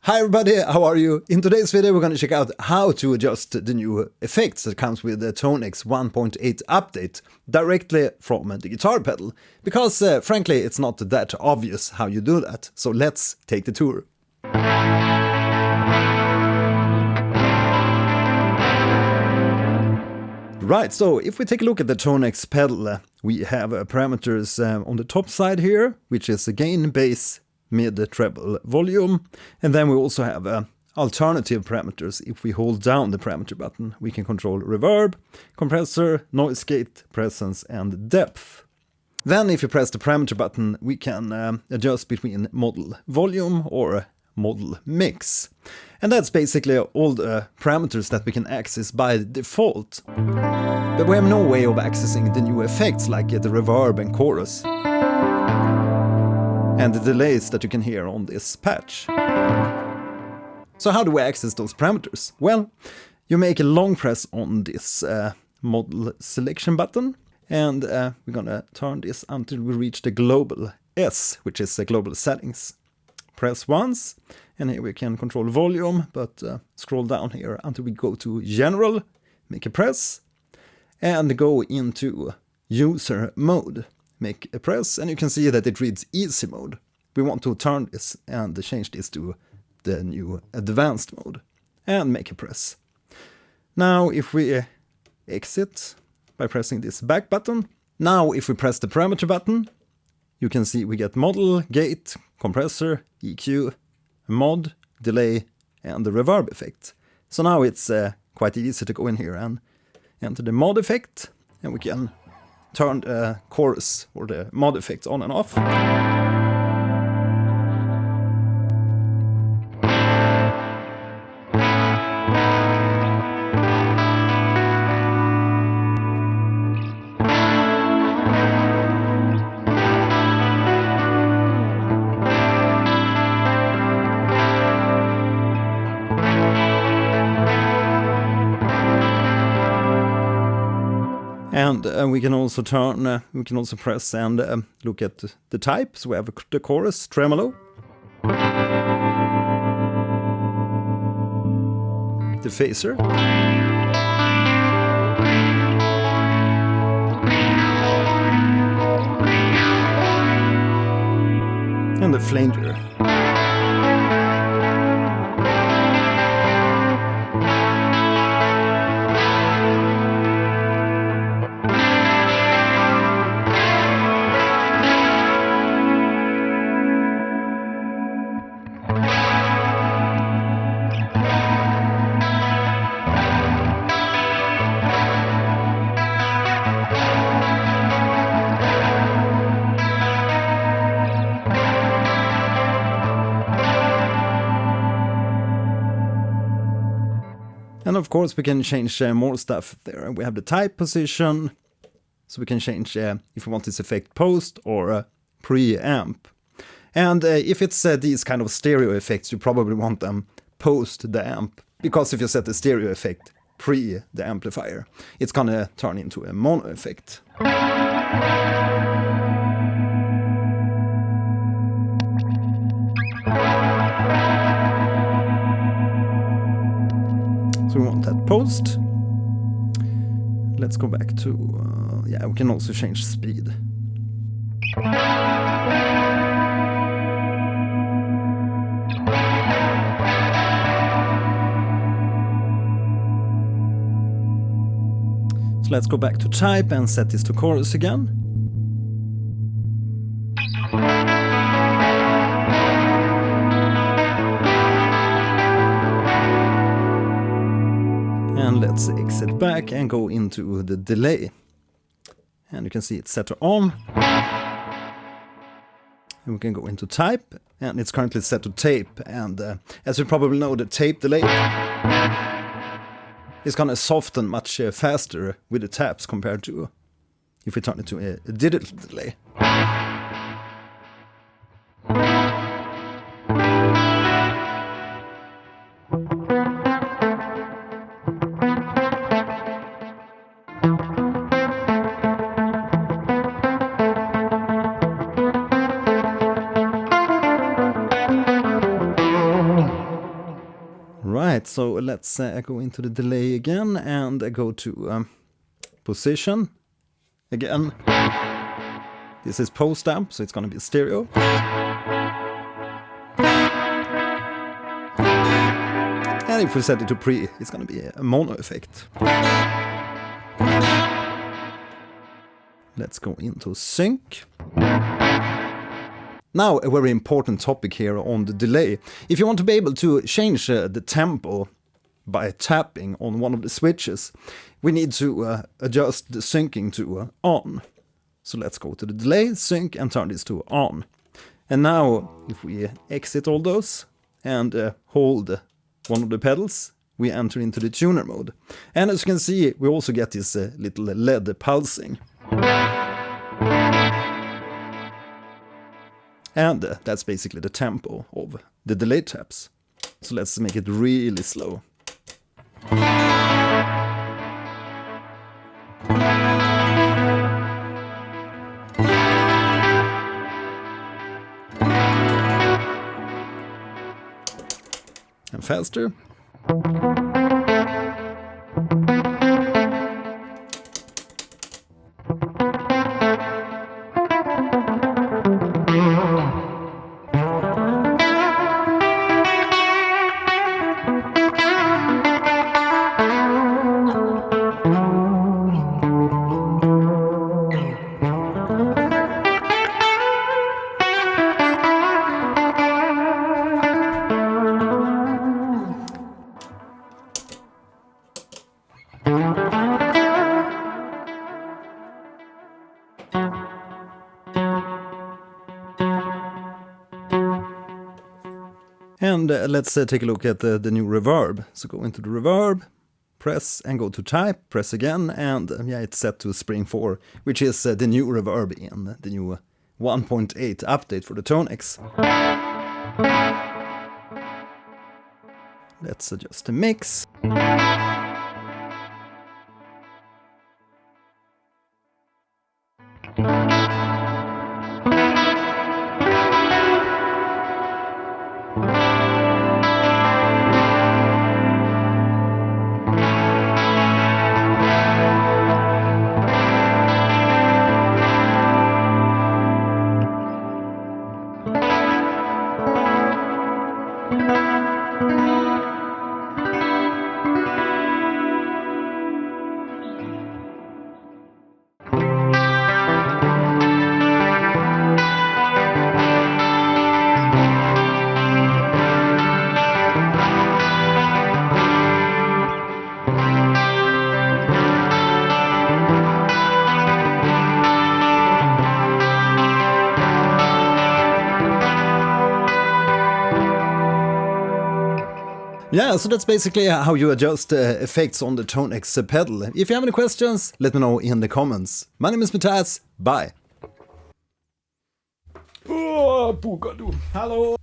Hi everybody, how are you? In today's video we're going to check out how to adjust the new effects that comes with the ToneX 1.8 update directly from the guitar pedal. Because frankly it's not that obvious how you do that, so let's take the tour. Right, so if we take a look at the ToneX pedal, we have parameters on the top side here, which is gain, bass, mid, treble, volume, and then we also have alternative parameters. If we hold down the parameter button, we can control reverb, compressor, noise gate, presence, and depth. Then if you press the parameter button, we can adjust between model volume or model mix. And that's basically all the parameters that we can access by default. But we have no way of accessing the new effects like the reverb and chorus, and the delays that you can hear on this patch. So how do we access those parameters? Well, you make a long press on this model selection button, and we're gonna turn this until we reach the global S, which is the global settings. Press once, and here we can control volume, but scroll down here until we go to general, make a press, and go into user mode. Make a press, and you can see that it reads easy mode. We want to turn this and change this to the new advanced mode, and make a press. Now if we exit by pressing this back button, now if we press the parameter button, you can see we get model, gate, compressor, EQ, mod, delay, and the reverb effect. So now it's quite easy to go in here and enter the mod effect, and we can turn the chorus or the mod effects on and off. And we can also turn, we can also press and look at the type. So we have the chorus, tremolo, the phaser, and the flanger. And of course we can change more stuff there. We have the type position, so we can change if we want this effect post or pre-amp. And if it's these kind of stereo effects, you probably want them post the amp, because if you set the stereo effect pre the amplifier, it's gonna turn into a mono effect. So we want that post. Let's go back to, yeah, we can also change speed. So let's go back to type and set this to chorus again. And let's exit back and go into the delay. And you can see it's set to on. And we can go into type, and it's currently set to tape. And as you probably know, the tape delay is gonna soften much faster with the taps compared to if we turn it to a digital delay. Right, so let's go into the delay again and go to position again. This is post amp, so it's gonna be stereo. And if we set it to pre, it's gonna be a mono effect. Let's go into sync. Now, a very important topic here on the delay. If you want to be able to change the tempo by tapping on one of the switches, we need to adjust the syncing to on. So let's go to the delay, sync, and turn this to on. And now, if we exit all those and hold one of the pedals, we enter into the tuner mode. And as you can see, we also get this little LED pulsing. And that's basically the tempo of the delay taps. So let's make it really slow. And faster. And let's take a look at the new reverb. So go into the reverb, press and go to type, press again, and yeah, it's set to Spring 4, which is the new reverb in the new 1.8 update for the ToneX. Let's adjust the mix. Yeah, so that's basically how you adjust effects on the ToneX pedal. If you have any questions, let me know in the comments. My name is Mattias, bye! Hallå!